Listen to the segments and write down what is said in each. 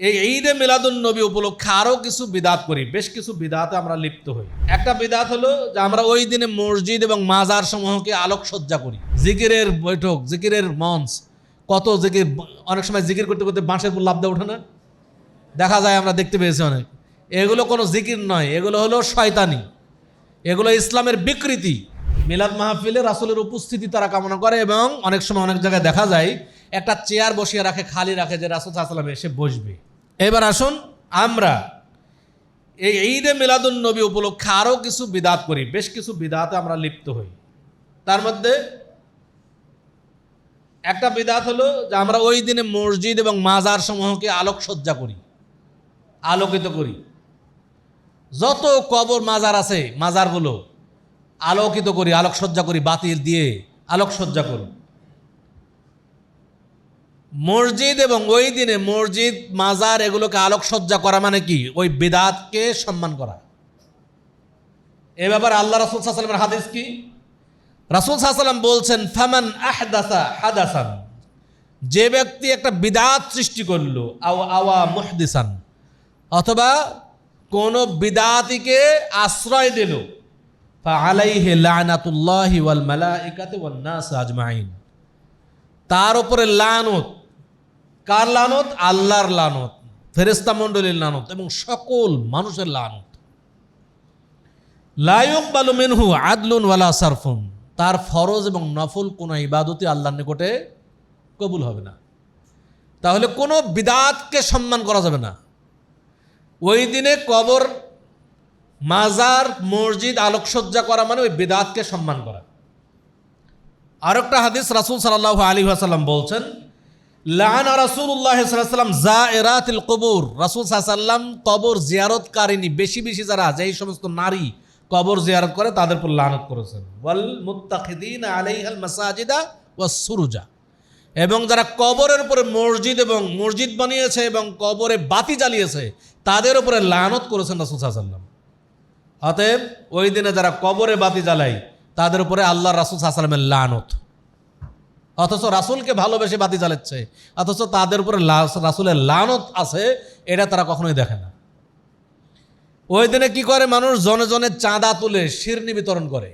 এই ঈদে মিলাদুন নবী উপলক্ষে আরও কিছু বিদাত করি, বেশ কিছু বিদাতে আমরা লিপ্ত হই। একটা বিদাত হলো যে আমরা ওই দিনে মসজিদ এবং মাজার সমূহকে আলোকসজ্জা করি, জিকিরের বৈঠক, জিকিরের মঞ্চ, কত জিকির, অনেক সময় জিকির করতে করতে বাঁশের উপর লাফ দিয়ে ওঠে না, দেখা যায়, আমরা দেখতে পেয়েছি অনেক। এগুলো কোনো জিকির নয়, এগুলো হলো শয়তানি, এগুলো ইসলামের বিকৃতি। মিলাদ মাহফিলে রাসূলের উপস্থিতি তারা কামনা করে এবং অনেক সময় অনেক জায়গায় দেখা যায় একটা চেয়ার বসিয়ে রাখে, খালি রাখে, যে রাসূল সাল্লাল্লাহু আলাইহি ওয়াসাল্লাম এসে বসবে। এবার আসুন, আমরা এই ঈদে মিলাদুন নবী উপলক্ষে আরও কিছু বিদাত করি, বেশ কিছু বিদাতে আমরা লিপ্ত হই। তার মধ্যে একটা বিদাত হলো যে আমরা ওই দিনে মসজিদ এবং মাজার সমূহকে আলোকসজ্জা করি, আলোকিত করি। যত কবর মাজার আছে, মাজারগুলো আলোকিত করি, আলোকসজ্জা করি, বাতি দিয়ে আলোকসজ্জা করি। মসজিদ এবং ওই দিনে মসজিদ, মাজার এগুলোকে আলোকসজ্জা করা মানে কি? ওই বিদাতকে সম্মান করা। এ ব্যাপারে আল্লাহ রাসূল সাল্লাল্লাহু আলাইহি ওয়াসাল্লামের হাদিস কি? রাসূল সাল্লাল্লাহু আলাইহি ওয়াসাল্লাম বলছেন, ফামান আহদাসা হাদাসান, যে ব্যক্তি একটা বিদাত সৃষ্টি করলো, আওয়া মুহদিসান, অথবা কোন বিদাতিকে আশ্রয় দিল, ফাআলাইহি লানাতুল্লাহি ওয়াল মালাইকাতি ওয়ান নাস আজমাইন, তার উপরে লানত। কার লানত? আল্লাহর লানত, ফেরেশতা মণ্ডলীর লানত এবং সকল মানুষের লানত। লা ইউকবালু মিনহু আদলুন ওয়ালা সারফুন, তার ফরজ এবং নফল কোনো ইবাদতই আল্লাহর নিকটে কবুল হবে না। তাহলে কোনো বিদাতকে সম্মান করা যাবে না। ওই দিনে কবর, মাজার, মসজিদ আলোকসজ্জা করা মানে ওই বিদাতকে সম্মান করা। আরেকটা হাদিস রাসূল সাল্লাল্লাহু আলাইহি ওয়াসাল্লাম বলছেন, লাআনা রাসূলুল্লাহ সাল্লাল্লাহু আলাইহি ওয়াসাল্লাম যায়রাতিল কুবুর, রাসূল সাল্লাল্লাহু আলাইহি ওয়াসাল্লাম কবর জিয়ারতকারিনী, বেশি বেশি যারা, যেই সমস্ত নারী কবর জিয়ারত করে তাদের উপর লানত করেছেন। ওয়াল মুত্তাখিদিনা আলাইহাল মাসাজিদা ওয়াস সুরুজা, এবং যারা কবরের উপরে মসজিদ এবং মসজিদ বানিয়েছে এবং কবরে বাতি জ্বালিয়েছে তাদের উপরে লানত করেছেন রাসূল সাল্লাল্লাহু আলাইহি ওয়াসাল্লাম। অতএব ওই দিনে যারা কবরে বাতি জ্বালায় তাদের উপরে আল্লাহ রাসূল সাল্লাল্লাহু আলাইহি ওয়াসাল্লামের লানত। অথচ রাসূলকে ভালোবেসে বাতি জ্বালাচ্ছে, অথচ তাদের উপরে রাসূলের লানত আছে, এটা তারা কখনোই দেখে না। ওই দিনে কি করে মানুষ? জনে জনে চাঁদা তুলে শিরনি বিতরণ করে।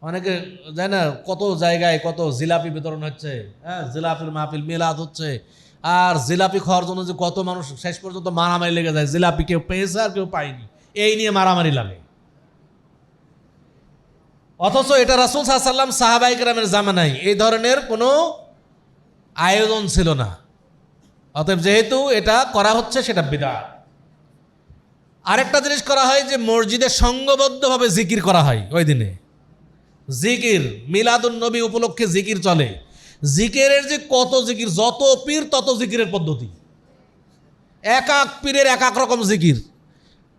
অনেকে যায় না, কত জায়গায় কত জিলাপি বিতরণ হচ্ছে, হ্যাঁ, জিলাপির মাহফিল, মিলাদ হচ্ছে, আর জিলাপি খাওয়ার জন্য যে কত মানুষ শেষ পর্যন্ত মারামারি লেগে যায়, জিলাপি কেউ পেয়েছে আর কেউ পায়নি, এই নিয়ে মারামারি লাগে। অথচ এটা রাসূল সাল্লাল্লাহু আলাইহি ওয়াসাল্লাম, সাহাবায়ে কেরামের জামানায় এই ধরনের কোনো আয়োজন ছিল না। অতএব যেহেতু এটা করা হচ্ছে, সেটা বিদআত। আরেকটা জিনিস করা হয় যে মসজিদে সংঘবদ্ধভাবে জিকির করা হয়। ওই দিনে জিকির, মিলাদুন নবী উপলক্ষে জিকির চলে। জিকিরের যে কত জিকির, যত পীর তত জিকিরের পদ্ধতি, এক এক পীরের এক এক রকম জিকির।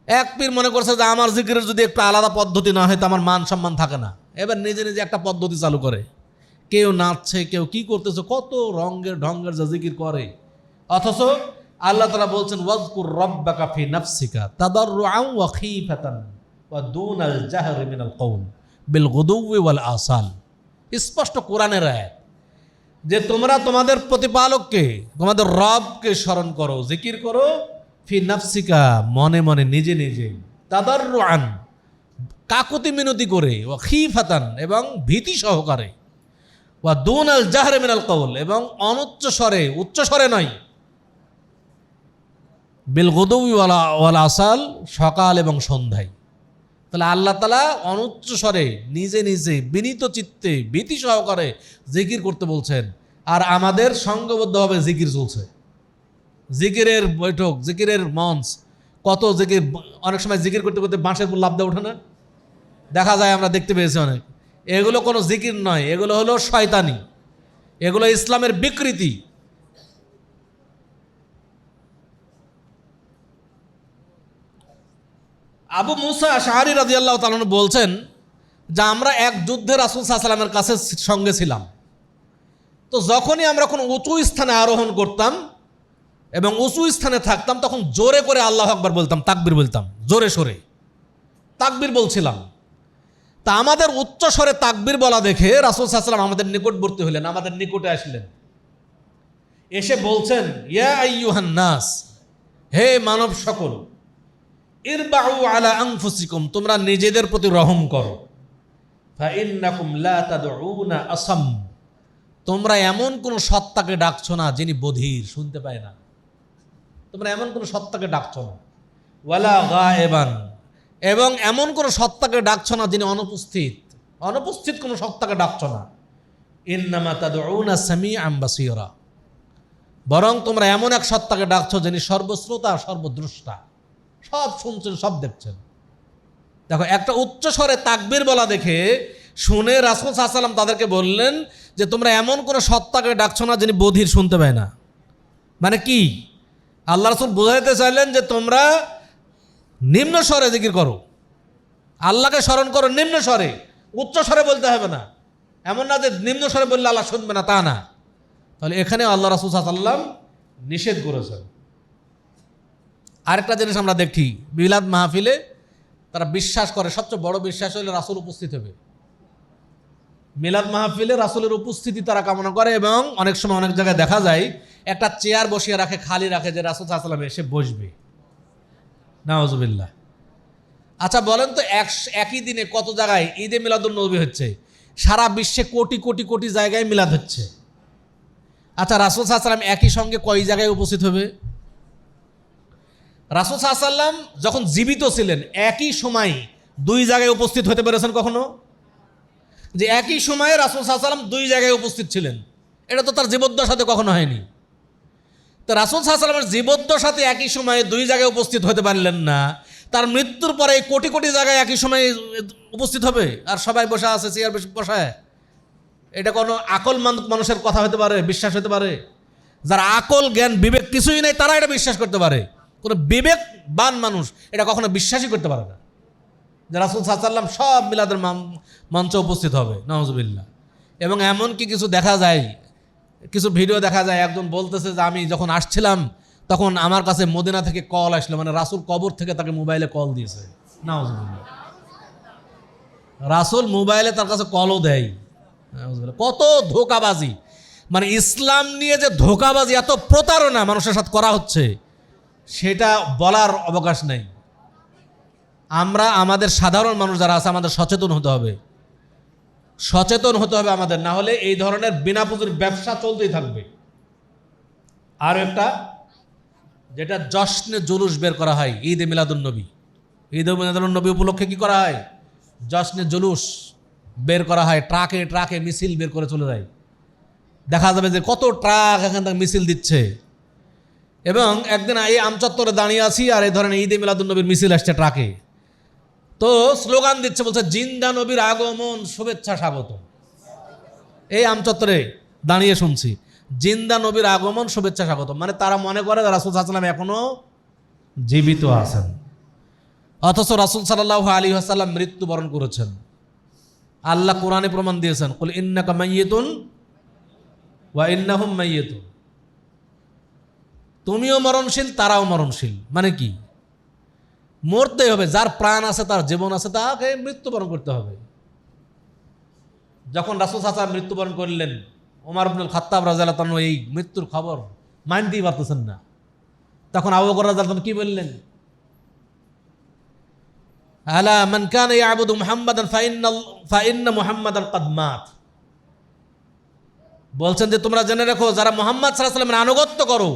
এক পীর মনে করছে যে আমার জিকিরের যদি একটা আলাদা পদ্ধতি না হয় তো আমার মান সম্মান থাকে না, এবার নিজে নিজে একটা পদ্ধতি চালু করে, কেউ নাচছে, কেউ কি করতেছে, কত রঙের ঢঙ্গের যা জিকির করে। অথচ আল্লাহ তাআলা বলছেন, ওয়াজকুর রাব্বাকা ফি নাফসিকা তাদাররুআন ওয়া খীফাতান ওয়া দুনাল জাহরি মিনাল কওল বিল গুদুওয়ি ওয়াল আসাল। স্পষ্ট কোরআনের আয়াত যে তোমরা তোমাদের প্রতিপালককে, তোমাদের রবকে স্মরণ করো, জিকির করো, ফি নাফসিকা, মনে মনে, নিজে নিজে, তাদাররুআন, কাকুতি মিনতি করে, ওয়া খীফাতান, এবং ভীতি সহকারে, ওয়া দুনাল জাহরি মিনাল কওল, এবং অনুচ্চ স্বরে, উচ্চ স্বরে নয়, বিল গুদুওয়ি ওয়াল আসাল, সকাল এবং সন্ধ্যায়। তাহলে আল্লাহ তাআলা অনুচ্চ স্বরে, নিজে নিজে, বিনীত চিত্তে, ভীতি সহকারে জিকির করতে বলছেন, আর আমাদের সংঘবদ্ধভাবে জিকির চলছে, জিকিরের বৈঠক, জিকিরের মঞ্চ, কত জিকির, অনেক সময় জিকির করতে করতে বাঁশের উপর লাফ দিয়ে ওঠে না, দেখা যায়, আমরা দেখতে পেয়েছি অনেক। এগুলো কোনো জিকির নয়, এগুলো হলো শয়তানি, এগুলো ইসলামের বিকৃতি। আবু মুসা আশআরী রাদিয়াল্লাহু তাআলা আনহু বলছেন যে আমরা এক যুদ্ধে রাসূল সাল্লাল্লাহু আলাইহি ওয়াসাল্লামের কাছে সঙ্গে ছিলাম। তো যখনই আমরা কোনো উঁচু স্থানে আরোহণ করতাম এবং উঁচু স্থানে থাকতাম, তখন জোরে করে আল্লাহু আকবার বলতাম, তাকবীর বলতাম, জোরে সোরে তাকবীর বলছিলাম। তা আমাদের উচ্চ স্বরে তাকবীর বলা দেখে রাসূল সাল্লাল্লাহু আলাইহি ওয়াসাল্লাম আমাদের নিকটবর্তী হলেন, আমাদের নিকটে আসলেন, এসে বলছেন, ইয়া আইয়ুহান নাস, হে মানব সকল, ইরবাউ আলা আনফুসিকুম, তোমরা নিজেদের প্রতি রহম করো। ফাইন্নাকুম লা তাদউনা আসাম, তোমরা এমন কোন সত্তাকে ডাকছো না যিনি বধির, শুনতে পায় না। তোমরা এমন কোন সত্তাকে ডাকছো না। ওয়ালা গায়েবান, এবং এমন কোন সত্তাকে ডাকছো না যিনি অনুপস্থিত। অনুপস্থিত কোন সত্তাকে ডাকছো না। ইন্নামা তাদউনা সামিআন বাসীরা, বরং তোমরা এমন এক সত্তাকে ডাকছো যিনি সর্বশ্রোতা সর্বদ্রষ্টা, সব শুনছেন সব দেখছেন। দেখো, একটা উচ্চ স্বরে তাকবীর বলা দেখে শুনে রাসূল সাল্লাল্লাহু আলাইহি ওয়াসাল্লাম তাদেরকে বললেন যে তোমরা এমন কোন সত্তাকে ডাকছো না যিনি বধির, শুনতে পায় না। মানে কি? আল্লাহ রাসূল বোঝাইতে চাইলেন যে তোমরা নিম্ন স্বরে জিকির করো, আল্লাহকে স্মরণ করো নিম্ন স্বরে, উচ্চ স্বরে বলতে হবে না। এমন না যে নিম্ন স্বরে বললে আল্লাহ শুনবে না, তা না। তাহলে এখানে আল্লাহ রাসূল সাল্লাল্লাহু আলাইহি ওয়াসাল্লাম নিষেধ করেছেন। আরেকটা জিনিস আমরা দেখি, মিলাদ মাহফিলে তারা বিশ্বাস করে, সবচেয়ে বড় বিশ্বাস হলে রাসূল উপস্থিত হবে। মিলাদ মাহফিলে রাসূলের উপস্থিতি তারা কামনা করে, এবং অনেক সময় অনেক জায়গায় দেখা যায় একটা চেয়ার বসিয়ে রাখে, খালি রাখে, যে রাসূল সাল্লাল্লাহু আলাইহি ওয়াসাল্লাম এসে বসবে। নাউজুবিল্লাহ। আচ্ছা বলেন তো, একই দিনে কত জায়গায় ঈদে মিলাদুন নবী হচ্ছে? সারা বিশ্বে কোটি কোটি কোটি জায়গায় মিলাদ হচ্ছে। আচ্ছা, রাসূল সাল্লাল্লাহু আলাইহি ওয়াসাল্লাম একই সঙ্গে কয় জায়গায় উপস্থিত হবে? রাসূল সাল্লাল্লাহু আলাইহি ওয়াসাল্লাম যখন জীবিত ছিলেন একই সময় দুই জায়গায় উপস্থিত হতে পেরেছেন কখনো? যে একই সময়ে রাসূল সাল্লাল্লাহু আলাইহি ওয়াসাল্লাম দুই জায়গায় উপস্থিত ছিলেন, এটা তো তার জীবদ্দশাতে কখনো হয়নি। তো রাসূল সাল্লাল্লাহু আলাইহি ওয়াসাল্লামের জীবদ্দশাতে একই সময়ে দুই জায়গায় উপস্থিত হতে পারলেন না, তার মৃত্যুর পরে কোটি কোটি জায়গায় একই সময়ে উপস্থিত হবে আর সবাই বসে আছে চেয়ার বসায়? এটা কোনো আকলমন্দ মানুষের কথা হতে পারে, বিশ্বাস হতে পারে? যারা আকল জ্ঞান বিবেক কিছুই নেই তারা এটা বিশ্বাস করতে পারে। কোনো বিবেকবান মানুষ এটা কখনো বিশ্বাসই করতে পারে না যে রাসূল সাল্লাল্লাহু আলাইহি ওয়াসাল্লাম সব মিলাদের মঞ্চে উপস্থিত হবে। নাউজুবিল্লাহ। এবং এমনকি কিছু দেখা যায়, কিছু ভিডিও দেখা যায়, একজন বলতেছে যে আমি যখন আসছিলাম তখন আমার কাছে মদিনা থেকে কল আসলো, মানে রাসূল কবর থেকে তাকে মোবাইলে কল দিয়েছে। নাউজুবিল্লাহ। রাসূল মোবাইলে তার কাছে কলও দেয়। কত ধোঁকাবাজি! মানে ইসলাম নিয়ে যে ধোঁকাবাজি, এত প্রতারণা মানুষের সাথে করা হচ্ছে সেটা বলার অবকাশ নেই। আমরা আমাদের সাধারণ মানুষ যারা আছে আমাদের সচেতন হতে হবে, সচেতন হতে হবে আমাদের, না হলে এই ধরনের বিনা পুঁজির ব্যবসা চলতেই থাকবে। আর একটা যেটা জশ্নে জুলুস বের করা হয় ঈদে মিলাদুন নবী, ঈদে মিলাদুন নবী উপলক্ষে কি করা হয়? জশ্নে জুলুস বের করা হয়, ট্রাকে ট্রাকে মিছিল বের করে চলে যায়। দেখা যাবে যে কত ট্রাক এখান থেকে মিছিল দিচ্ছে। এবং একদিন এই আমচত্বরে দাঁড়িয়ে আছি আর এই ধরনের ঈদে মিলাদুন নবীর মিছিল আসছে ট্রাকে, তো স্লোগান দিচ্ছে, বলছে জিন্দা নবীর আগমন, শুভেচ্ছা স্বাগত। এই আমচত্বরে দাঁড়িয়ে শুনছি জিন্দা নবীর আগমন, শুভেচ্ছা স্বাগত। মানে তারা মনে করে রাসূল সাল্লাল্লাহু আলাইহি ওয়াসাল্লাম এখনো জীবিত আছেন, অথচ রাসূল সাল্লাল্লাহু আলাইহি ওয়াসাল্লাম মৃত্যুবরণ করেছেন। আল্লাহ কোরআনে প্রমাণ দিয়েছেন, কুল ইন্নাকা মাইয়িতুন ওয়া ইন্নাহুম মাইয়িতুন, তুমিও মরণশীল তারাও মরণশীল। মানে কি? মরতেই হবে, যার প্রাণ আছে তার জীবন আছে, তাকে মৃত্যুবরণ করতে হবে। যখন রাসূল সাল্লাল্লাহু আলাইহি ওয়াসাল্লাম মৃত্যুবরণ করলেন, ওমর ইবনুল খাত্তাব রাদিয়াল্লাহু তাআলা এই মৃত্যুর খবর মানতেই পারতেছেন না। তখন আবু বকর রাদিয়াল্লাহু তাআলা কি বললেন? আলা মান কানা ইয়াবুদু মুহাম্মাদান ফাইন্না মুহাম্মাদান ক্বাদ মাত। বলছেন যে তোমরা জেনে রাখো, যারা মুহাম্মদ সাল্লাল্লাহু আলাইহি ওয়াসাল্লামের আনুগত্য করো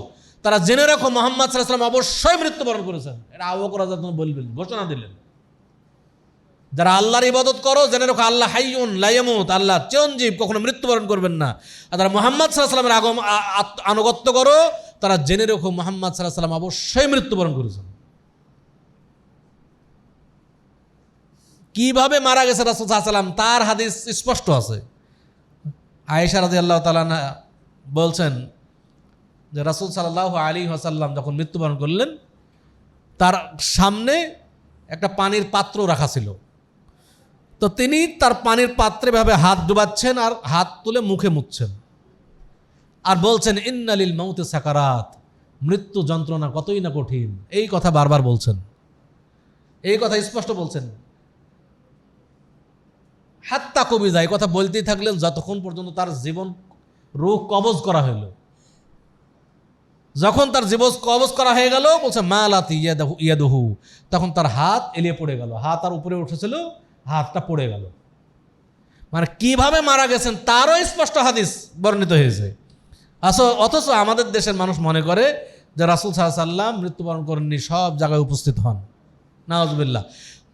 তারা জেনে রাখো মুহাম্মদ সাল্লাল্লাহু আলাইহি ওয়াসাল্লাম অবশ্যই মৃত্যুবরণ করেছেন। এটা আবু বকর রাদিয়াল্লাহু তাআলা বলবেন, ঘোষণা দিলেন। যারা আল্লাহর ইবাদত করো জেনে রাখো আল্লাহ হাইয়ুন লা ইয়ামুত, আল্লাহ চিরঞ্জীব, কখনো মৃত্যুবরণ করবেন না। আর যারা মুহাম্মদ সাল্লাল্লাহু আলাইহি ওয়াসাল্লামের আনুগত্য করো তারা জেনে রাখো মুহাম্মদ সাল্লাল্লাহু আলাইহি ওয়াসাল্লাম অবশ্যই মৃত্যুবরণ করেছেন। কিভাবে মারা গেছে রাসূল সাল্লাল্লাহু আলাইহি ওয়াসাল্লাম তার হাদিস স্পষ্ট আছে। আয়েশা রাদিয়াল্লাহু তাআলা বলছেন যে রাসূল সাল্লাল্লাহু আলাইহি ওয়াসাল্লাম যখন মৃত্যুবরণ করলেন তার সামনে একটা পানির পাত্র রাখা ছিল, তো তিনি তার পানির পাত্রে ভাবে হাত ডুবাচ্ছেন আর হাত তুলে মুখে মুছছেন আর বলছেন ইন্না লিল মাউতি সাকারাত, মৃত্যু যন্ত্রণা কতই না কঠিন। এই কথা বারবার বলছেন, এই কথা স্পষ্ট বলছেন। হাত্তা কবিজা, এই কথা বলতেই থাকলেন যতক্ষণ পর্যন্ত তার জীবন রূহ কবজ করা হইল। যখন তার জীবন কবজ করা হয়ে গেল বলছে মালাতি ইয়াদুহু, তখন তার হাত এলিয়ে পড়ে গেল, হাত আর উপরে উঠেছিল, হাতটা পড়ে গেল। মানে কিভাবে মারা গেছেন তারও স্পষ্ট হাদিস বর্ণিত হয়েছে। অথচ আমাদের দেশের মানুষ মনে করে যে রাসূল সাল্লাল্লাহু আলাইহি ওয়াসাল্লাম মৃত্যুবরণ করেননি, সব জায়গায় উপস্থিত হন। নাউজুবিল্লাহ।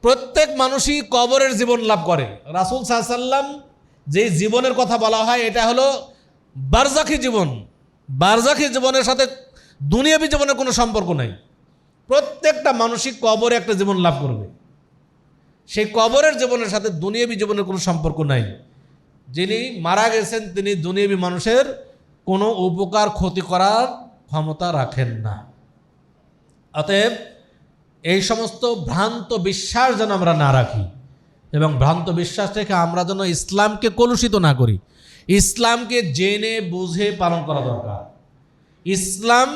প্রত্যেক মানুষই কবরের জীবন লাভ করে। রাসূল সাল্লাল্লাহু আলাইহি ওয়াসাল্লাম যে জীবনের কথা বলা হয় এটা হলো বারজাখী জীবন। বারজাখী জীবনের সাথে দুনিয়াবী জীবনের কোনো সম্পর্ক নাই। প্রত্যেকটা মানুষই কবরে একটা জীবন লাভ করবে। সেই কবরের জীবনের সাথে দুনিয়াবী জীবনের কোনো সম্পর্ক নাই। যিনি মারা গেছেন তিনি দুনিয়াবী মানুষের কোনো উপকার ক্ষতি করার ক্ষমতা রাখেন না। অতএব এই সমস্ত ভ্রান্ত বিশ্বাস যেন আমরা না রাখি, এবং ভ্রান্ত বিশ্বাস থেকে আমরা যেন ইসলামকে কলুষিত না করি। ইসলামকে জেনে বুঝে পালন করা দরকার। ইসলাম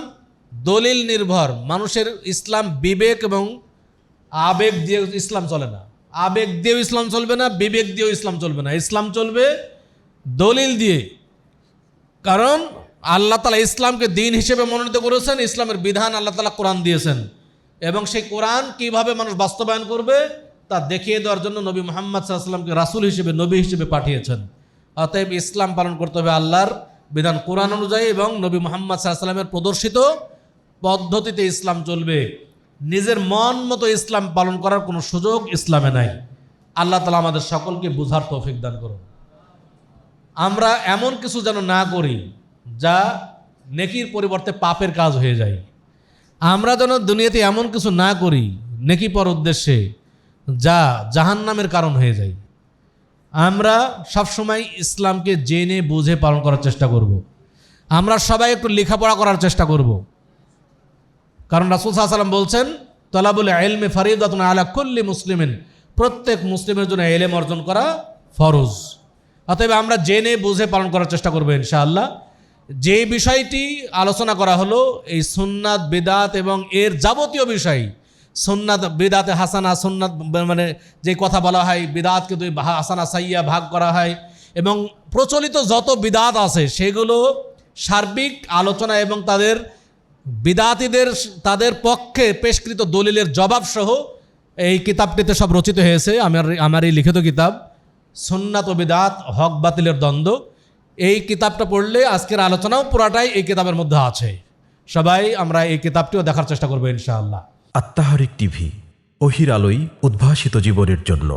দলিল নির্ভর। মানুষের ইসলাম বিবেক এবং আবেগ দিয়ে ইসলাম চলে না। আবেগ দিয়েও ইসলাম চলবে না, বিবেক দিয়েও ইসলাম চলবে না। ইসলাম চলবে দলিল দিয়ে। কারণ আল্লাহ তাআলা ইসলামকে দিন হিসেবে মনোনীত করেছেন, ইসলামের বিধান আল্লাহ তাআলা কোরআন দিয়েছেন, এবং সেই কোরআন কিভাবে মানুষ বাস্তবায়ন করবে তা দেখিয়ে দেওয়ার জন্য নবী মুহাম্মদ সাল্লাল্লাহু আলাইহি ওয়াসাল্লামকে রাসূল হিসেবে, নবী হিসেবে পাঠিয়েছেন। অতএব ইসলাম পালন করতে হবে আল্লাহর বিধান কোরআন অনুযায়ী, এবং নবী মুহাম্মদ সাল্লাল্লাহু আলাইহি ওয়াসাল্লামের প্রদর্শিত পদ্ধতিতে ইসলাম চলবে। নিজের মন মতো ইসলাম পালন করার কোনো সুযোগ ইসলামে নাই। আল্লাহ তাআলা আমাদের সকলকে বুঝার তৌফিক দান করুন। আমরা এমন কিছু যেন না করি যা নেকির পরিবর্তে পাপের কাজ হয়ে যায়। আমরা যেন দুনিয়াতে এমন কিছু না করি নেকি পর উদ্দেশ্যে যা জাহান্নামের কারণ হয়ে যায়। আমরা সবসময় ইসলামকে জেনে বুঝে পালন করার চেষ্টা করব। আমরা সবাই একটু লেখাপড়া করার চেষ্টা করব, কারণ রাসূল সাল্লাল্লাহু আলাইহি ওয়াসাল্লাম বলছেন তালাবুল ইলমি ফারিদাতুন আলা কুল্লি মুসলিমিন, প্রত্যেক মুসলিমের জন্য ইলম অর্জন করা ফরজ। অতএব আমরা জেনে বুঝে পালন করার চেষ্টা করব ইনশাআল্লাহ। যে বিষয়টি আলোচনা করা হলো এই সুন্নাত বিদআত এবং এর যাবতীয় বিষয়, সুন্নাত বিদআতে হাসানা, সুন্নাত মানে যে কথা বলা হয় বিদআতকে দুই হাসানা সাইয়্যা ভাগ করা হয়, এবং প্রচলিত যত বিদআত আছে সেগুলো সার্বিক আলোচনা এবং তাদের বিদআতীদের তাদের পক্ষে পেশকৃত দলিলের জবাব সহ এই কিতাবটিতে সব রচিত হয়েছে। আমার এই লিখিত কিতাব সুন্নাত ও বিদআত, হক বাতিলের দ্বন্দ্ব। এই কিতাবটা পড়লে আজকের আলোচনাও পুরাটাই এই কিতাবের মধ্যে আছে। সবাই আমরা এই কিতাবটিও দেখার চেষ্টা করবো ইনশাআল্লাহ। আত্মাহারিক টিভি, ওহির আলোয় উদ্ভাসিত জীবনের জন্য।